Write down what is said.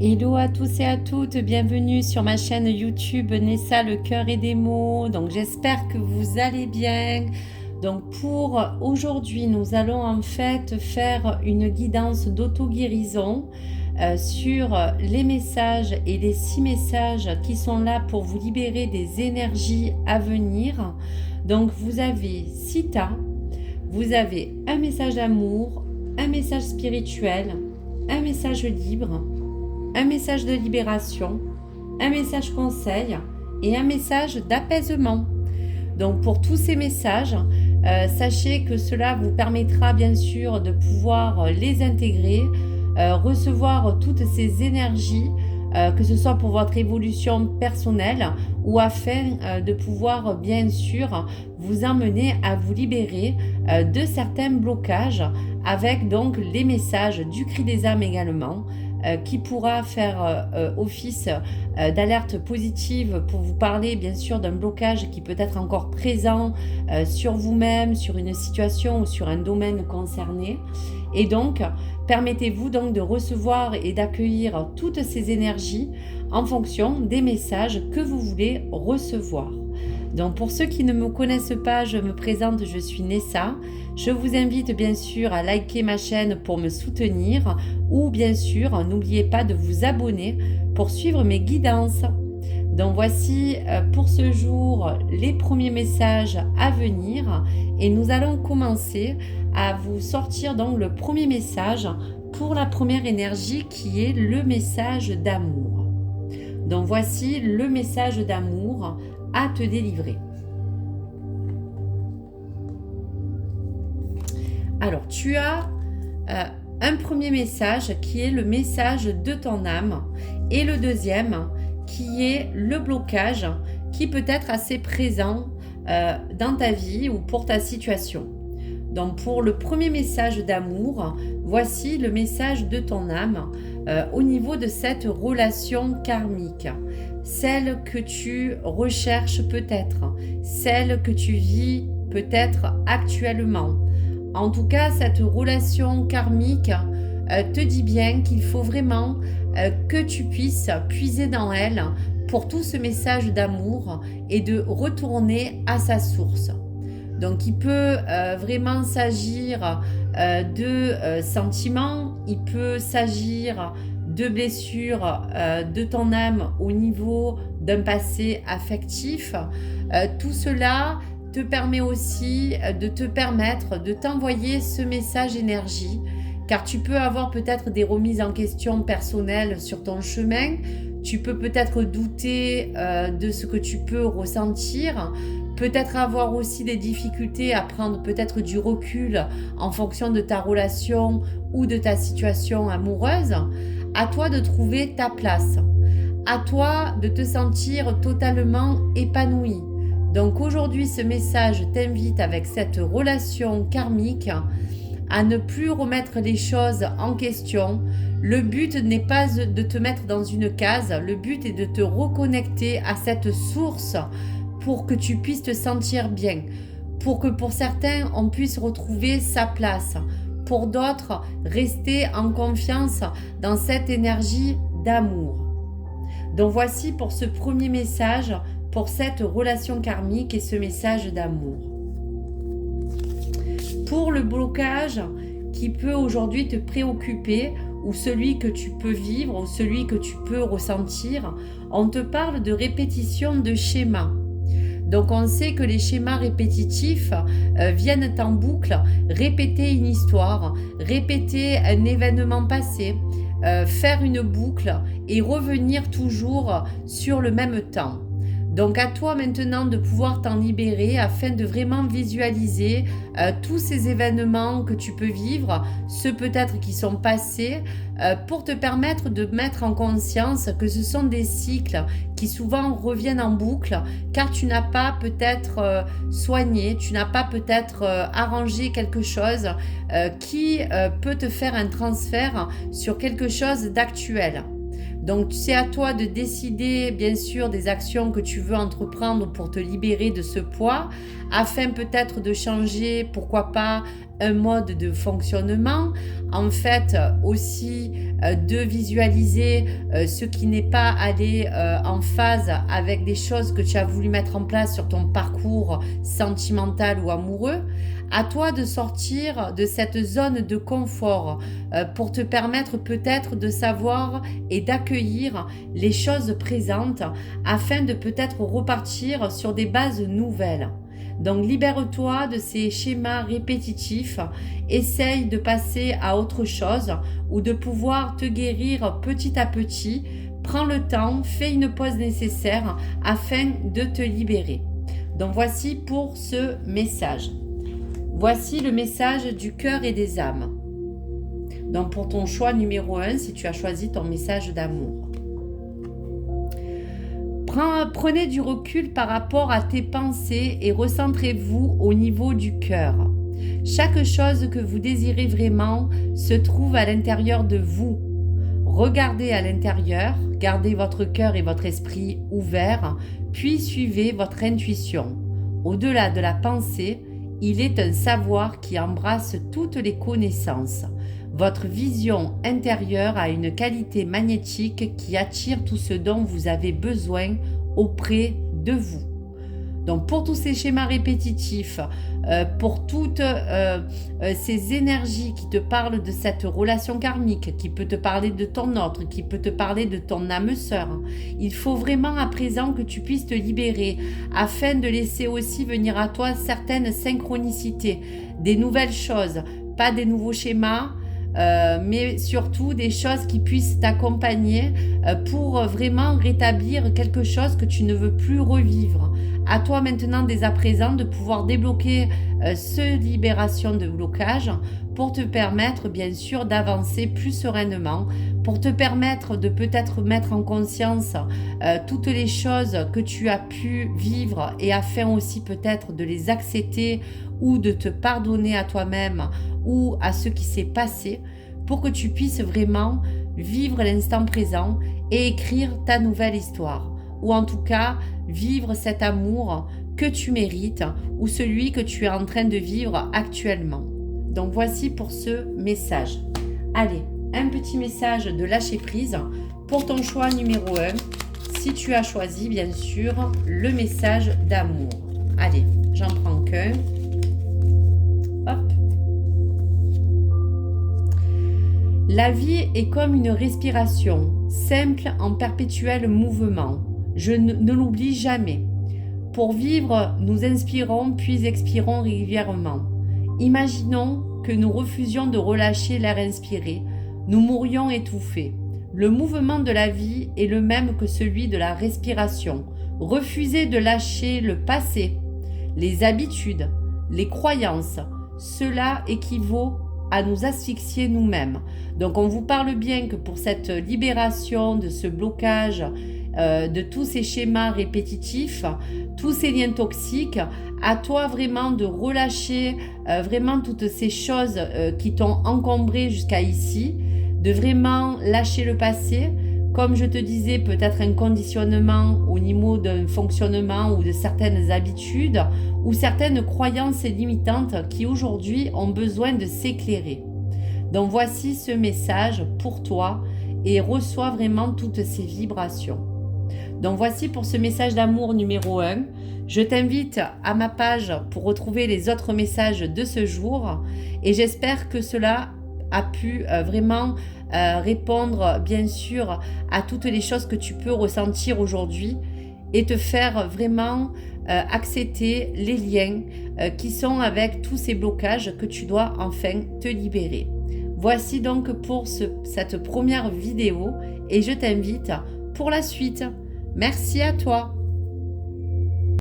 Hello à tous et à toutes, bienvenue sur ma chaîne YouTube Nessa le cœur et des mots. Donc j'espère que vous allez bien. Donc pour aujourd'hui, nous allons en fait faire une guidance d'auto-guérison sur les messages et les 6 messages qui sont là pour vous libérer des énergies à venir. Donc vous avez Sita, vous avez un message d'amour, un message spirituel, un message libre, un message de libération, un message conseil et un message d'apaisement. Donc pour tous ces messages, sachez que cela vous permettra bien sûr de pouvoir les intégrer, recevoir toutes ces énergies, que ce soit pour votre évolution personnelle ou afin de pouvoir bien sûr vous emmener à vous libérer de certains blocages avec donc les messages du cri des âmes également, qui pourra faire office d'alerte positive pour vous parler bien sûr d'un blocage qui peut être encore présent sur vous-même, sur une situation ou sur un domaine concerné. Et donc, permettez-vous donc de recevoir et d'accueillir toutes ces énergies en fonction des messages que vous voulez recevoir. Donc pour ceux qui ne me connaissent pas, je me présente, je suis Nessa. Je vous invite bien sûr à liker ma chaîne pour me soutenir ou bien sûr n'oubliez pas de vous abonner pour suivre mes guidances. Donc voici pour ce jour les premiers messages à venir et nous allons commencer à vous sortir donc le premier message pour la première énergie qui est le message d'amour. Donc voici le message d'amour à te délivrer. Alors, tu as un premier message qui est le message de ton âme et le deuxième qui est le blocage qui peut être assez présent dans ta vie ou pour ta situation. Donc, pour le premier message d'amour, voici le message de ton âme au niveau de cette relation karmique. Celle que tu recherches peut-être, celle que tu vis peut-être actuellement. En tout cas, cette relation karmique te dit bien qu'il faut vraiment que tu puisses puiser dans elle pour tout ce message d'amour et de retourner à sa source. Donc il peut vraiment s'agir de sentiments, il peut s'agir de blessures de ton âme au niveau d'un passé affectif. Tout cela te permet aussi de te permettre de t'envoyer ce message énergie, car tu peux avoir peut-être des remises en question personnelles sur ton chemin, tu peux peut-être douter de ce que tu peux ressentir, peut-être avoir aussi des difficultés à prendre peut-être du recul en fonction de ta relation ou de ta situation amoureuse. À toi de trouver ta place, à toi de te sentir totalement épanoui. Donc aujourd'hui, ce message t'invite avec cette relation karmique à ne plus remettre les choses en question. Le but n'est pas de te mettre dans une case, le but est de te reconnecter à cette source pour que tu puisses te sentir bien, pour que pour certains, on puisse retrouver sa place. Pour d'autres, rester en confiance dans cette énergie d'amour. Donc voici pour ce premier message, pour cette relation karmique et ce message d'amour. Pour le blocage qui peut aujourd'hui te préoccuper, ou celui que tu peux vivre, ou celui que tu peux ressentir, on te parle de répétition de schémas. Donc on sait que les schémas répétitifs viennent en boucle, répéter une histoire, répéter un événement passé, faire une boucle et revenir toujours sur le même temps. Donc à toi maintenant de pouvoir t'en libérer afin de vraiment visualiser tous ces événements que tu peux vivre, ceux peut-être qui sont passés, pour te permettre de mettre en conscience que ce sont des cycles qui souvent reviennent en boucle car tu n'as pas peut-être soigné, tu n'as pas peut-être arrangé quelque chose qui peut te faire un transfert sur quelque chose d'actuel. Donc c'est à toi de décider bien sûr des actions que tu veux entreprendre pour te libérer de ce poids afin peut-être de changer, pourquoi pas, un mode de fonctionnement. En fait aussi de visualiser ce qui n'est pas allé en phase avec des choses que tu as voulu mettre en place sur ton parcours sentimental ou amoureux. À toi de sortir de cette zone de confort pour te permettre peut-être de savoir et d'accueillir les choses présentes afin de peut-être repartir sur des bases nouvelles. Donc libère-toi de ces schémas répétitifs, essaye de passer à autre chose ou de pouvoir te guérir petit à petit. Prends le temps, fais une pause nécessaire afin de te libérer. Donc voici pour ce message. Voici le message du cœur et des âmes. Donc pour ton choix numéro 1, si tu as choisi ton message d'amour. Prenez du recul par rapport à tes pensées et recentrez-vous au niveau du cœur. Chaque chose que vous désirez vraiment se trouve à l'intérieur de vous. Regardez à l'intérieur, gardez votre cœur et votre esprit ouverts, puis suivez votre intuition. Au-delà de la pensée, il est un savoir qui embrasse toutes les connaissances. Votre vision intérieure a une qualité magnétique qui attire tout ce dont vous avez besoin auprès de vous. Donc pour tous ces schémas répétitifs, pour toutes ces énergies qui te parlent de cette relation karmique, qui peut te parler de ton autre, qui peut te parler de ton âme sœur, il faut vraiment à présent que tu puisses te libérer afin de laisser aussi venir à toi certaines synchronicités, des nouvelles choses, pas des nouveaux schémas, mais surtout des choses qui puissent t'accompagner pour vraiment rétablir quelque chose que tu ne veux plus revivre. À toi maintenant dès à présent de pouvoir débloquer ce libération de blocage pour te permettre bien sûr d'avancer plus sereinement, pour te permettre de peut-être mettre en conscience toutes les choses que tu as pu vivre et afin aussi peut-être de les accepter ou de te pardonner à toi-même ou à ce qui s'est passé pour que tu puisses vraiment vivre l'instant présent et écrire ta nouvelle histoire. Ou en tout cas, vivre cet amour que tu mérites ou celui que tu es en train de vivre actuellement. Donc voici pour ce message. Allez, un petit message de lâcher prise pour ton choix numéro 1, si tu as choisi bien sûr le message d'amour. Allez, j'en prends qu'un. Hop. La vie est comme une respiration, simple en perpétuel mouvement. Je ne l'oublie jamais. Pour vivre, nous inspirons puis expirons régulièrement. Imaginons que nous refusions de relâcher l'air inspiré. Nous mourrions étouffés. Le mouvement de la vie est le même que celui de la respiration. Refusez de lâcher le passé, les habitudes, les croyances. Cela équivaut à nous asphyxier nous-mêmes. Donc on vous parle bien que pour cette libération de ce blocage, de tous ces schémas répétitifs, tous ces liens toxiques, à toi vraiment de relâcher vraiment toutes ces choses qui t'ont encombré jusqu'à ici, de vraiment lâcher le passé, comme je te disais, peut-être un conditionnement au niveau d'un fonctionnement ou de certaines habitudes ou certaines croyances limitantes qui aujourd'hui ont besoin de s'éclairer. Donc voici ce message pour toi et reçois vraiment toutes ces vibrations. Donc voici pour ce message d'amour numéro 1. Je t'invite à ma page pour retrouver les autres messages de ce jour et j'espère que cela a pu vraiment répondre bien sûr à toutes les choses que tu peux ressentir aujourd'hui et te faire vraiment accepter les liens qui sont avec tous ces blocages que tu dois enfin te libérer. Voici donc pour cette première vidéo et je t'invite pour la suite. Merci à toi.